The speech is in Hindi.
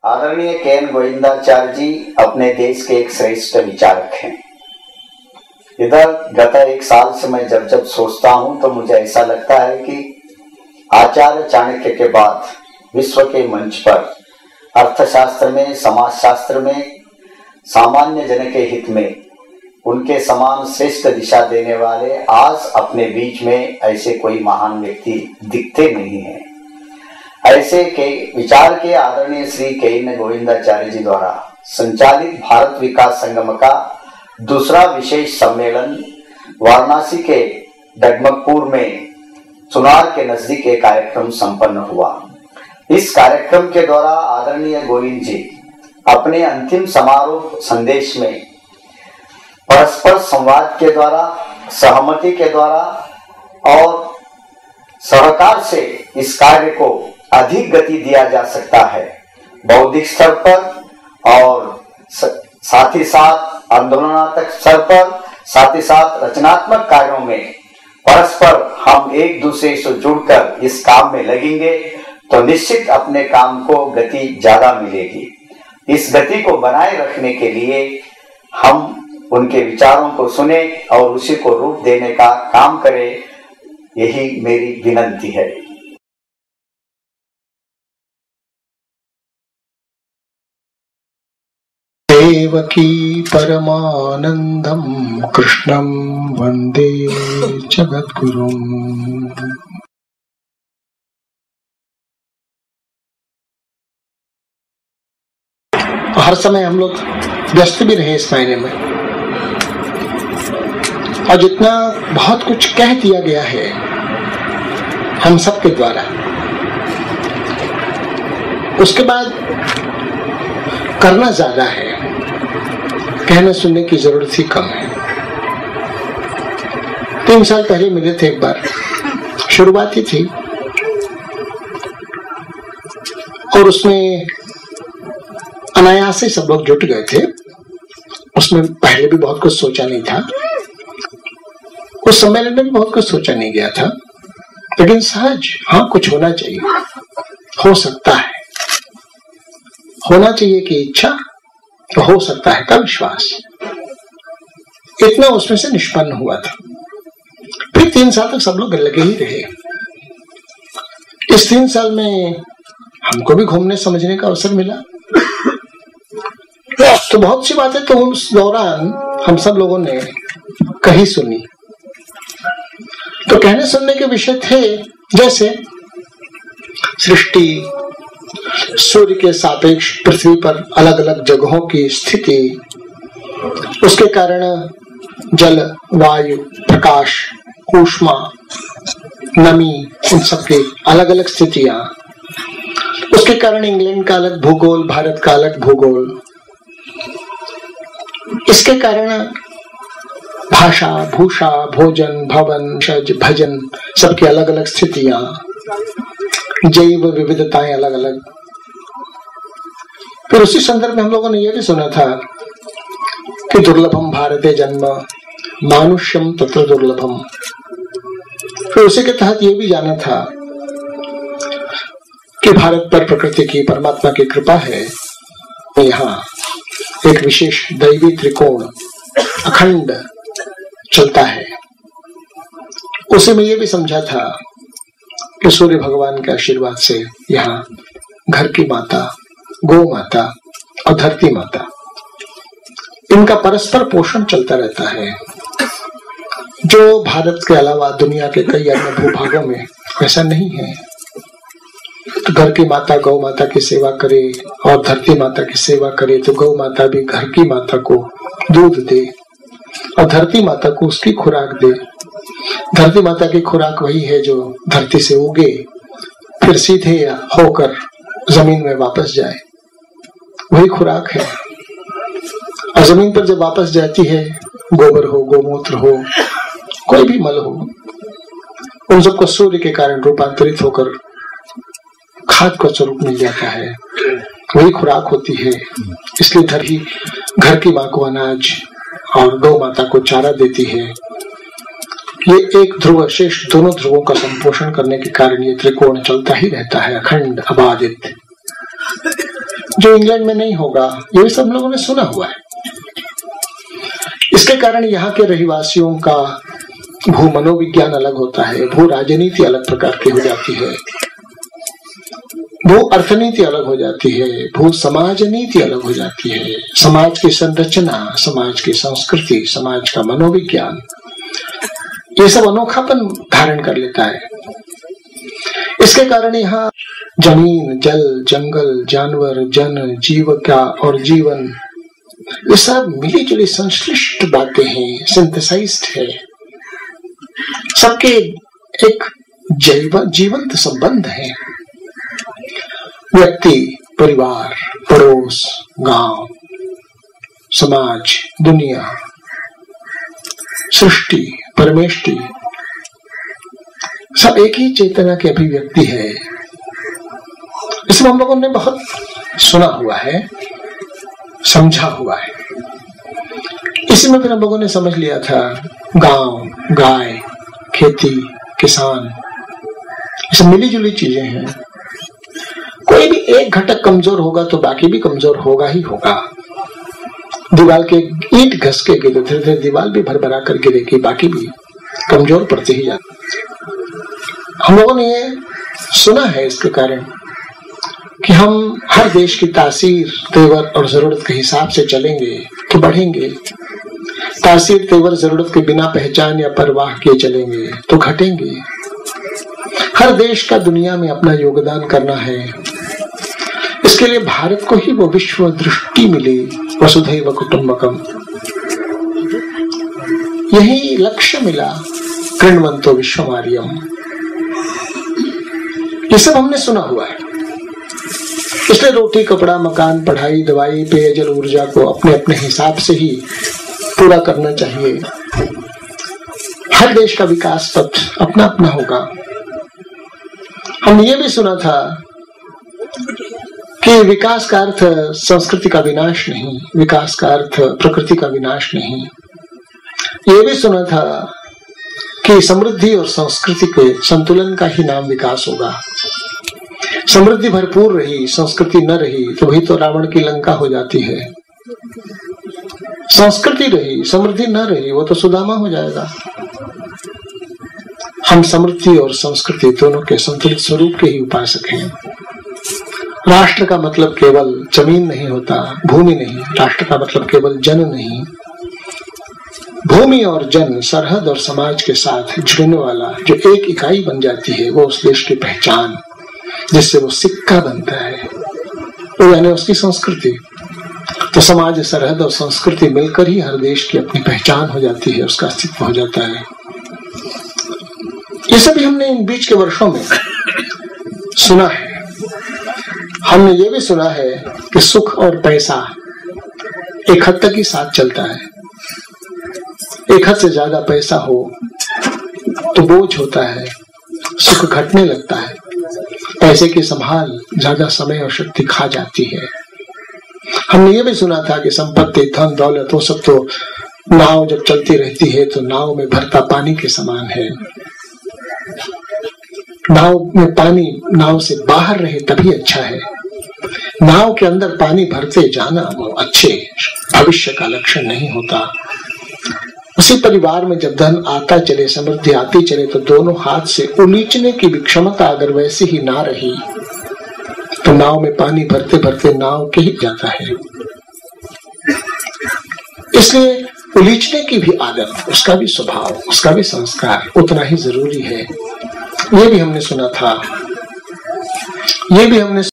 आदरणीय के.एन. गोविंदाचार्य जी अपने देश के एक श्रेष्ठ विचारक हैं। इधर गत एक साल से मैं जब सोचता हूं तो मुझे ऐसा लगता है कि आचार्य चाणक्य के बाद विश्व के मंच पर अर्थशास्त्र में, समाजशास्त्र में, सामान्य जन के हित में उनके समान श्रेष्ठ दिशा देने वाले आज अपने बीच में ऐसे कोई महान व्यक्ति दिखते नहीं हैं। ऐसे के विचार के आदरणीय श्री के.एन. गोविंदाचार्य जी द्वारा संचालित भारत विकास संगम का दूसरा विशेष सम्मेलन वाराणसी के डगमगपुर में चुनार के नजदीक एक कार्यक्रम संपन्न हुआ। इस कार्यक्रम के द्वारा आदरणीय गोविंद जी अपने अंतिम समारोह संदेश में परस्पर संवाद के द्वारा, सहमति के द्वारा और सहकार से इस कार्य को अधिक गति दिया जा सकता है। बौद्धिक स्तर पर और साथ ही साथ आंदोलनात्मक स्तर पर, साथ ही साथ रचनात्मक कार्यों में परस्पर हम एक दूसरे से जुड़कर इस काम में लगेंगे तो निश्चित अपने काम को गति ज्यादा मिलेगी। इस गति को बनाए रखने के लिए हम उनके विचारों को सुने और उसी को रूप देने का काम करें, यही मेरी विनती है। देवकी परमानंदम कृष्णं वंदे जगद्गुरुम्। हर समय हम लोग व्यस्त भी रहे इस महीने में, और जितना बहुत कुछ कह दिया गया है हम सब के द्वारा, उसके बाद करना ज्यादा है, कहने सुनने की जरूरत ही कम है। 3 साल पहले मिले थे एक बार, शुरुआत ही थी और उसमें अनायास से सब लोग जुट गए थे। उसमें पहले भी बहुत कुछ सोचा नहीं था, उस सम्मेलन में भी बहुत कुछ सोचा नहीं गया था, लेकिन सहज हाँ कुछ होना चाहिए, हो सकता है, होना चाहिए कि इच्छा तो हो सकता है का विश्वास, इतना उसमें से निष्पन्न हुआ था। फिर 3 साल तक सब लोग लगे ही रहे। इस 3 साल में हमको भी घूमने समझने का अवसर मिला, तो बहुत सी बातें तो उस दौरान हम सब लोगों ने कही सुनी। तो कहने सुनने के विषय थे जैसे सृष्टि, सूर्य के सापेक्ष पृथ्वी पर अलग अलग जगहों की स्थिति, उसके कारण जल, वायु, प्रकाश, ऊष्मा, नमी, उन सबकी अलग अलग स्थितियां, उसके कारण इंग्लैंड का अलग भूगोल, भारत का अलग भूगोल, इसके कारण भाषा, भूषा, भोजन, भवन, शज, भजन, सबकी अलग अलग स्थितियां, जैव विविधताएं अलग अलग। फिर उसी संदर्भ में हम लोगों ने यह भी सुना था कि दुर्लभम भारते जन्म मानुष्यम तत्र दुर्लभम। फिर उसी के तहत यह भी जाना था कि भारत पर प्रकृति की, परमात्मा की कृपा है, यहाँ एक विशेष दैवी त्रिकोण अखंड चलता है। उसी में यह भी समझा था कि सूर्य भगवान के आशीर्वाद से यहाँ घर की माता, गौ माता और धरती माता, इनका परस्पर पोषण चलता रहता है, जो भारत के अलावा दुनिया के कई अन्य भूभागों में ऐसा नहीं है। तो घर की माता गौ माता की सेवा करे और धरती माता की सेवा करे, तो गौ माता भी घर की माता को दूध दे और धरती माता को उसकी खुराक दे। धरती माता की खुराक वही है जो धरती से उगे फिर सीधे होकर जमीन में वापस जाए, वही खुराक है। और जमीन पर जब वापस जाती है, गोबर हो, गोमूत्र हो, कोई भी मल हो, उन सबको सूर्य के कारण रूपांतरित होकर खाद का स्वरूप मिल जाता है, वही खुराक होती है। इसलिए घर की माँ को अनाज और गौ माता को चारा देती है। ये एक ध्रुव शेष दोनों ध्रुवों का संपोषण करने के कारण ये त्रिकोण चलता ही रहता है, अखंड अबाधित। जो इंग्लैंड में नहीं होगा, ये भी सब लोगों ने सुना हुआ है। इसके कारण यहाँ के रहवासियों का भू मनोविज्ञान अलग होता है, भू राजनीति अलग प्रकार की हो जाती है, भू अर्थनीति अलग हो जाती है, भू समाज नीति अलग हो जाती है। समाज की संरचना, समाज की संस्कृति, समाज का मनोविज्ञान, ये सब अनोखापन धारण कर लेता है। इसके कारण यहाँ जमीन, जल, जंगल, जानवर, जन, जीविका और जीवन, ये सब मिली जुली संश्लिष्ट बातें हैं, सिंथेसाइज्ड है। सबके एक जीवंत संबंध है। व्यक्ति, परिवार, पड़ोस, गांव, समाज, दुनिया, सृष्टि, परमेष्टि, सब एक ही चेतना की अभिव्यक्ति है। इसमें हम लोगों ने बहुत सुना हुआ है, समझा हुआ है। इसी में फिर हम लोगों ने समझ लिया था गांव, गाय, खेती, किसान, ये सब मिली जुली चीजें हैं। कोई भी एक घटक कमजोर होगा तो बाकी भी कमजोर होगा ही होगा। दीवार के ईंट घस के गिरे, धीरे धीरे दीवार भी भरभरा कर गिरेगी, बाकी भी कमजोर पड़ते ही जाते। हम लोगों ने ये सुना है इसके कारण कि हम हर देश की तासीर, तेवर और जरूरत के हिसाब से चलेंगे तो बढ़ेंगे, तासीर, तेवर, जरूरत के बिना पहचान या परवाह किए चलेंगे तो घटेंगे। हर देश का दुनिया में अपना योगदान करना है। इसके लिए भारत को ही वो विश्व दृष्टि मिली, वसुधैव कुटुंबकम, यही लक्ष्य मिला, कृण्वन्तो विश्वमार्यम। ये सब हमने सुना हुआ है। इसलिए रोटी, कपड़ा, मकान, पढ़ाई, दवाई, पेयजल, ऊर्जा को अपने अपने हिसाब से ही पूरा करना चाहिए। हर देश का विकास पथ अपना अपना होगा। हमने ये भी सुना था कि विकास का अर्थ संस्कृति का विनाश नहीं, विकास का अर्थ प्रकृति का विनाश नहीं। ये भी सुना था कि समृद्धि और संस्कृति के संतुलन का ही नाम विकास होगा। समृद्धि भरपूर रही, संस्कृति न रही तो वही तो रावण की लंका हो जाती है। संस्कृति रही, समृद्धि न रही, वो तो सुदामा हो जाएगा। हम समृद्धि और संस्कृति दोनों के संतुलित स्वरूप के ही उपासक हैं। राष्ट्र का मतलब केवल जमीन नहीं होता, भूमि नहीं। राष्ट्र का मतलब केवल जन नहीं, भूमि और जन, सरहद और समाज के साथ जुड़ने वाला जो एक इकाई बन जाती है, वो उस देश की पहचान, जिससे वो सिक्का बनता है, वो यानी उसकी संस्कृति। तो समाज, सरहद और संस्कृति मिलकर ही हर देश की अपनी पहचान हो जाती है, उसका अस्तित्व हो जाता है। ये सभी हमने इन बीच के वर्षों में सुना है। हमने ये भी सुना है कि सुख और पैसा एक हद तक ही साथ चलता है। एक हद से ज्यादा पैसा हो तो बोझ होता है, सुख घटने लगता है। पैसे की संभाल ज्यादा समय और शक्ति खा जाती है। हमने ये भी सुना था कि संपत्ति, धन, दौलत, वो सब तो नाव जब चलती रहती है तो नाव में भरता पानी के समान है। नाव में पानी नाव से बाहर रहे तभी अच्छा है। नाव के अंदर पानी भरते जाना वो अच्छे भविष्य का लक्षण नहीं होता। उसी परिवार में जब धन आता चले, समृद्धि आती चले, तो दोनों हाथ से उलीचने की भी क्षमता अगर वैसी ही ना रही तो नाव में पानी भरते भरते नाव के ही जाता है। इसलिए उलीचने की भी आदत, उसका भी स्वभाव, उसका भी संस्कार उतना ही जरूरी है। ये भी हमने सुना था। ये भी हमने